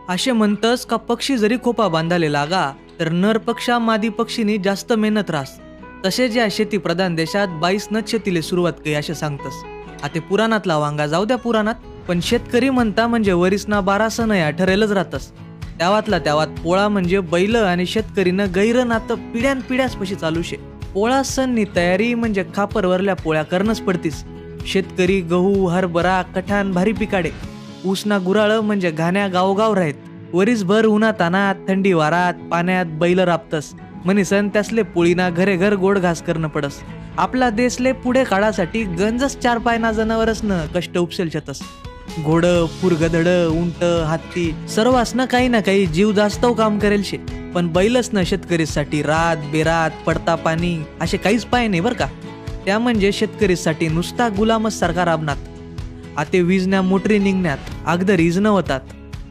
असे म्हणतस का पक्षी जरी खोपा बांधाले लागा तर नर पक्षा मादी पक्षीनी जास्त मेहनत रास. तसेच या शेती प्रधान देशात 22 शेतीले सुरुवात काही असे सांगतस. आता पुराणातला वांगा जाऊ द्या पुराणात, पण शेतकरी म्हणता म्हणजे वरीसना 12 सण या ठरेलच राहतस. त्यावातला त्यावात पोळा म्हणजे बैल आणि शेतकरीनं गैर नातं पिढ्यास पशी चालू शे. पोळा सणनी तयारी म्हणजे खापरवरल्या पोळ्या करणंच पडतीस. शेतकरी गहू हरभरा कठाण भारी पिकाडे. ऊसना गुराळ म्हणजे घाण्या गावगाव राहत. वरीसभर उन्हात अनात थंडी वारात पाण्यात बैल राबतस. म्हणीसन त्यासले पोळीना घरे घर गोड घास करणं पडस. आपला देशले पुढे काळासाठी गंजच 4 पायना जनावरसनं कष्ट उपसेल छतस. घोड पुरगधड उंट हत्ती सर्वांसनं काही ना काही जीव जास्त काम करेल शे. पण बैलच न शेतकरीसाठी रात बेरात पडता पाणी असे काहीच पाय नाही बर का. त्या म्हणजे शेतकरीसाठी नुसता गुलामच सारखा राबनात. आते वीजण्या मोटरी निघण्यात अगदर इजन होतात.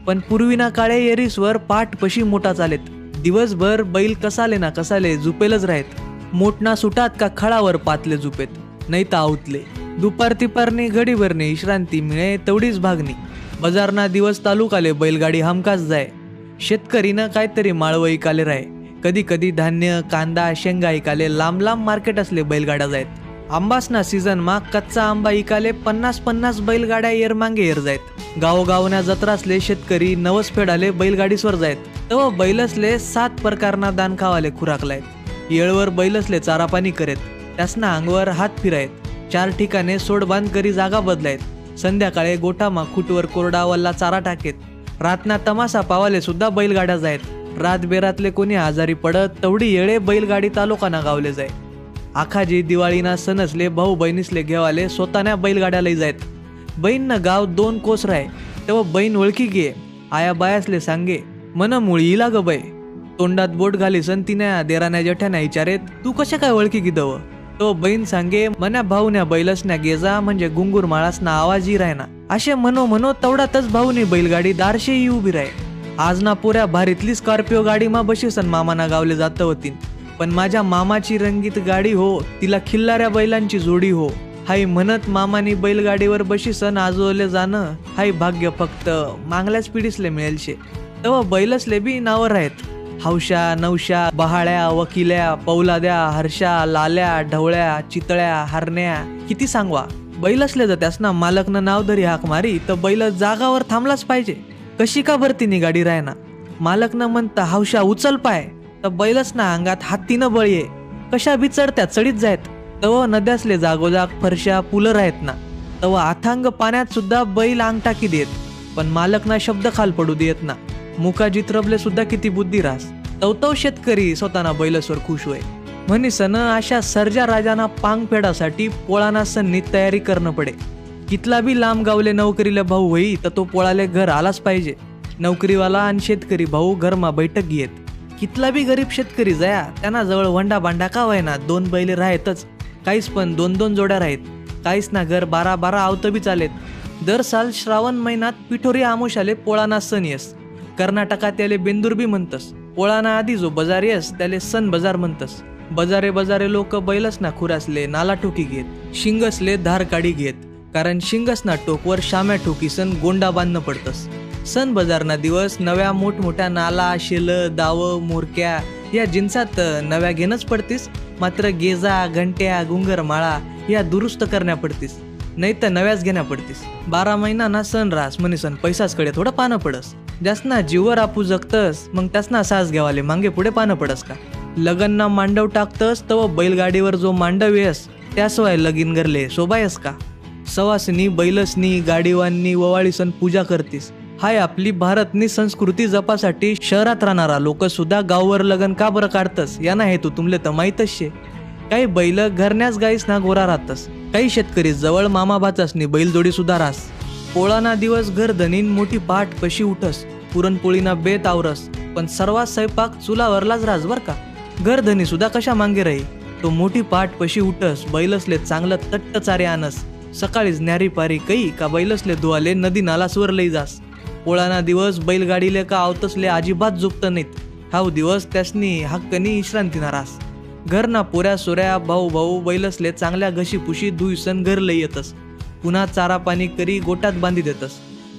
पण पूर्वीना काळे येरीसवर पाठ पशी मोठा चालेत. दिवसभर बैल कसाले झुपेलच राहत. मोठना सुटात का खळावर पातले झुपेत नाही तर आवतले. दुपार तिपारनी घडीभरने विश्रांती मिळे तेवढीच भागणी. बाजारना दिवस तालुकाले बैलगाडी हमखास जाय. शेतकरीनं काहीतरी माळव इकाले राहे. कधी कधी धान्य कांदा शेंगा इकाले लांब मार्केट असले बैलगाड्या जायत. आंबासना सीझन मा कच्चा आंबा इकाले 50 बैलगाड्या येर मांगे येर जायत. गावगावना जत्रासले शेतकरी नवस फेडाले बैलगाडीसवर जायत. तेव्हा बैलसले 7 प्रकारना दान खावाले खुराक लायत. येळवर बैलसले चारा पाणी करेत. त्यासना अंगवर हात फिरायत. 4 ठिकाणे सोडबांध करी जागा बदलायत. संध्याकाळी गोठामा खुटवर कोरडा वल्ला चारा टाकेत. रातना तमाशा पावाले सुद्धा बैलगाड्या जायत. रात बेरातले कोणी आजारी पडत तेवढी येळे बैलगाडी तालुकाना गावले जाय. आखाजी दिवाळीना सणसले भाऊ बहिणीसले घेवाले स्वतःना बैलगाड्या लई जायत. बहीणनं गाव 2 कोस राय. तेव्हा बहीण ओळखी घे आया बायासले सांगे मन मुळी इला ग बै. तोंडात बोट घाली सन तिन्या देराण्या जठ्याना विचारेत तू कशा काय ओळखी गिदव. तो बहीण सांगे मन्या भाऊन्या बैलसन्या गेजा म्हणजे गुंगूर माळासना आवाजही राहना. असे म्हणो तेवढातच भाऊनी बैलगाडी दारशेही उभी राहे. आज ना पुऱ्या भारीतली स्कॉर्पिओ गाडीमा बशीसन मामाना गावले जात होती. पण माझ्या मामाची रंगीत गाडी हो तिला खिल्लाऱ्या बैलांची जोडी हो. हाय म्हणत मामानी बैलगाडीवर बशीसन आजोले जाणं हाय भाग्य फक्त मागल्याच पिढीसले मिळेल शे. तेव्हा बैलसले बी नावं राहत. हौशा नवशा बहाळ्या वकिल्या पौलाद्या हर्षा लाल्या ढवळ्या चितळ्या हरण्या किती सांगवा. बैल असले तर त्यासना मालकनं नाव धरी हाक मारी तर बैल जागावर थांबलाच पाहिजे. कशी का भरती नी गाडी रायना. मालकनं म्हणता हौशा उचल पाय तर बैलच ना अंगात हातीनं बळ ये. कशा बी चढत्या चढीत जायत. तव नद्यासले जागोजाग फरशा पुलं राहत ना. तव अथांग पाण्यात सुद्धा बैल अंग टाकी देत. पण मालकना शब्द खाल पडू देत ना. मुका जित्रबले सुद्धा किती बुद्धी रास. तवतव शेतकरी स्वतःना बैलसवर खुश होय. म्हणीसन अशा सर्जा राजाना पांग फेडासाठी पोळाना सणनी तयारी करणं पडे. कितला बी लांब गावले नोकरीला भाऊ होई तर तो पोळाले घर आलाच पाहिजे. नोकरीवाला आणि शेतकरी भाऊ घरमा बैठक घेत. कितला बी गरीब शेतकरी जया त्यांना जवळ वंडा बांडा का व्हायना 2 बैले राहतच. काहीच पण 2 जोड्या राहत. काहीच ना घर 12 आवत बी चालेत. दर साल श्रावण महिन्यात पिठोरी आमोशाले पोळाना सण येस. कर्नाटकात त्याले बेंदूर बी म्हणतस. पोळाना आधी जो बाजार येस त्याले सण बाजार म्हणतस. बाजारे लोक बैलसना खुरासले नाला ठोकी घेत. शिंगसले धार काढी घेत. कारण शिंगसना टोकवर शाम्या ठोकी सण गोंडा बांधणं पडतस. सण बाजारना दिवस नव्या मोठमोठ्या नाला शेल दाव मोरक्या या जिन्सात नव्या घेणंच पडतीस. मात्र गेजा घंट्या गुंगर माळा या दुरुस्त करण्या पडतीस. नाही तर नव्याच घेण्या पडतीस. 12 महिन्याना सण रास म्हणीसन पैसाच कडे थोडं पानं पडस. ज्यासना जीवर आपू जगतस मग त्यासना सास घ्यावाले मागे पुढे पानं पडस का. लगनना मांडव टाकतस तव बैलगाडीवर जो मांडव येस त्यासवाय लगीन गरले शोभायस का. सवासनी बैलसनी गाडीवांनी ववाळीसन पूजा करतीस. हाय आपली भारतनी संस्कृती जपासाठी शहरात राहणारा लोक सुद्धा गाववर लगन का बरं काढतस याना हेतू तुमले तर माहीतच शे. काही बैल घरण्याच गाईसना गोरा राहतस. काही शेतकरी जवळ मामा भाचासनी बैलजोडी सुद्धा रास. पोळाना दिवस घर धनीन मोठी पाठ कशी उठस. पुरणपोळीना बेत आवरस. पण सर्वात स्वयंपाक चुलावरलाच रास बर का. घरधनी सुद्धा कशा मांगे राही. तो मोठी पाठ पशी उठस. बैलसले चांगलं तट्ट चारे आणस. सकाळीच न्यारी पारी कई का बैलसले धुवाले नदी नालासवर लई जास. पोळाना दिवस बैलगाडीले का आवतसले अजिबात झोपत नाहीत. हाव दिवस त्यासनी हक्कनी विश्रांतीना रास. घरना पोऱ्या सोऱ्या भाऊ बैलसले चांगल्या घशी पुशी दुईसन घर लई येतस. पुन्हा चारा पाणी करी गोटात बांधी देतस.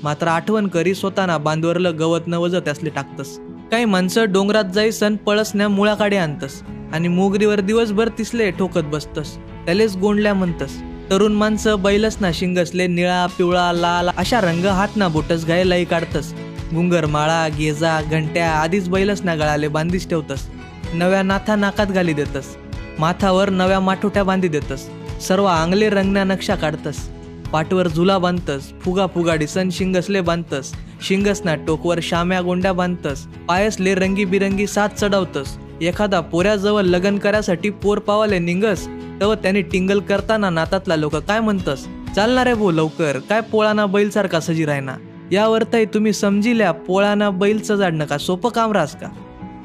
मात्र आठवण करी स्वतःना बांधवरलं गवत न वजत असले टाकतस. काही माणसं डोंगरात जाई सण पळसण्या मुळाकाडे आणतस आणि मोगरीवर दिवसभर तिसले ठोकत बसतस, त्यालेच गोंडल्या म्हणतस. तरुण माणसं बैलसना शिंगसले निळा पिवळा लाल अशा रंग हात ना बोटस गायलाही काढतस. घुंगर माळा गेजा घंट्या आधीच बैलसना गळाले बांधीच ठेवतस. नव्या नाथा नाकात घाली देतस. माथावर नव्या माठोट्या बांधी देतस. सर्व आंगले रंगण्या नक्षा काढतस. पाठवर झुला बांधतस. फुगा फुगाडी सण शिंगसले बांधतस. शिंगसना टोकवर शाम्या गोंड्या बांधतस. पायसले रंगी बिरंगी साथ चढवतस. एखादा पोऱ्याजवळ लग्न करायसाठी पोर पावाले निंगस तेव्हा त्याने टिंगल करताना नातातला लोक काय म्हणतस, चालणार आहे भो लवकर, काय पोळाना बैल सारखा सजी राहना. यावरतही तुम्ही समजिल्या पोळाना बैल सजाडणं का सोपं काम रास का.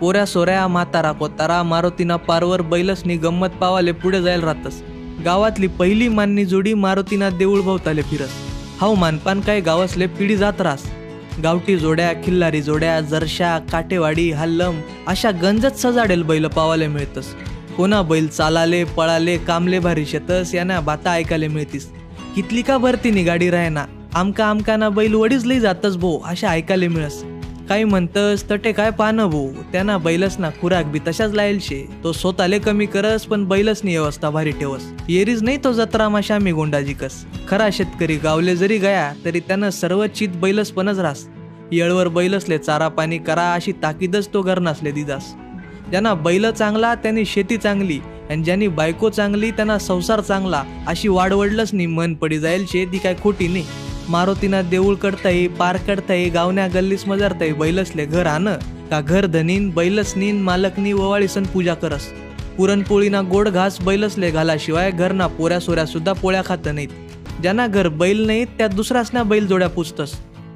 पोऱ्या सोऱ्या म्हातारा कोतारा मारुतीना पारवर बैलसनी गंमत पावाले पुढे जायला राहतस. गावातली पहिली माननी जोडी मारुतीना देऊळ भोवताले फिरस. हाव मानपान काय गावसले पिढी जात रास. गावठी जोड्या खिल्लारी जोड्या जरशा काटेवाडी हल्लम अशा गंजत सजाडेल बैल पावाले मिळतस. कोणा बैल चालाले पळाले कामले भारी शेतस यांना बाता ऐकायला मिळतीस. कितली का भरतीनी गाडी राहना, आमकाना बैल वडीच लई जातस भो अशा ऐकायला मिळस. काही म्हणतस तटे काय पानं भो, त्यांना बैलसना खुराक बी तशाच लायल शे. तो स्वतःले कमी करस पण बैलसनी व्यवस्था भारी ठेवस. येरीज नाही तो जत्रा माशा मी गोंडाजिकस. खरा शेतकरी गावले जरी गया तरी त्यानं सर्व चित बैलसपणच रास. येळवर बैलसले चारा पाणी करा अशी ताकीदच तो घर नसले दिदास. ज्यांना बैल चांगला त्यांनी शेती चांगली आणि ज्यांनी बायको चांगली त्यांना संसार चांगला अशी वाडवडलंच नी मन पडी जाईल शे. ती काय खोटी नाही. मारुतीना देऊळ कडताई पार कडताई गावण्या गल्लीस मजारताई बैलसले घर आण का घर धनीन बैलसनीन मालकनी ववाळी सण पूजा करस. पुरणपोळीना गोड घास बैलसले घालाशिवाय घरना पोऱ्या सोऱ्या सुद्धा पोळ्या खात नाहीत. ज्यांना घर बैल नाहीत त्या दुसऱ्यासना बैल जोड्या पुजतस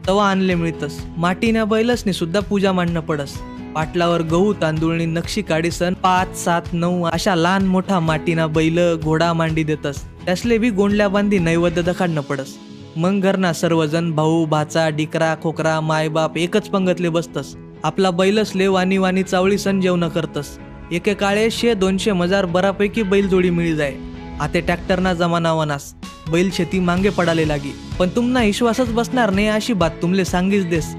तवा आणले मिळतस. माटीना बैलसनी सुद्धा पूजा मांडणं पडस. पाटलावर गहू तांदूळनी नक्षी काढी सण 5, 7, 9 अशा लहान मोठा माटीना बैल घोडा मांडी देतस. त्यासले बी गोंडल्या बांधी नैवेद्य दखाडणं पडस. मग घरना सर्वजण भाऊ भाचा डिकरा खोकरा मायबाप एकच पंगतले बसतस. आपला बैलसले वानी वानी चावळी सण जेवण करतस. एके काळे 100-200 मजार बरापैकी बैल जोडी मिळी जाय. आता ट्रॅक्टरना जमाना वनास बैल शेती मांगे पडाले लागी. पण तुमना विश्वासच बसणार नाही अशी बात तुमले सांगीच देस.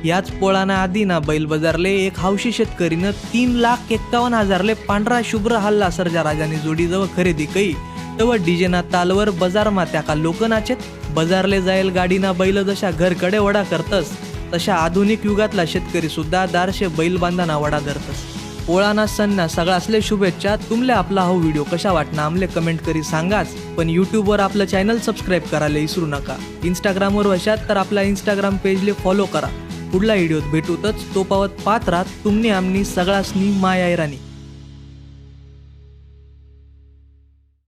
याच पोळाना आधी ना बैल बाजारले एक हौशी शेतकरीनं 3,51,000ले पांढरा शुभ्र हल्ला सर्जा राजानी जोडीजवळ खरेदी कई. तेव्हा डीजेना तालवर बजारमा त्याका लोक नाचेत. बजारले जाईल गाडीना बैल जशा घरकडे वडा करतस तशा आधुनिक युगातला शेतकरी सुद्धा दारशे बैल बांधाना वडा धरतस. पोळाना सणना सगळ्यासले शुभेच्छा. तुमले आपला हा व्हिडिओ कशा वाटना आमले कमेंट करी सांगाच. पण यूट्यूबवर आपलं चॅनल सबस्क्राईब करायला विसरू नका. इंस्टाग्रामवर वशात तर आपला इंस्टाग्राम पेजले फॉलो करा. पुढला व्हिडिओत भेटूतच. तो पावत पाहत राहत तुमनी आमनी सगळ्यासनी माय राणी.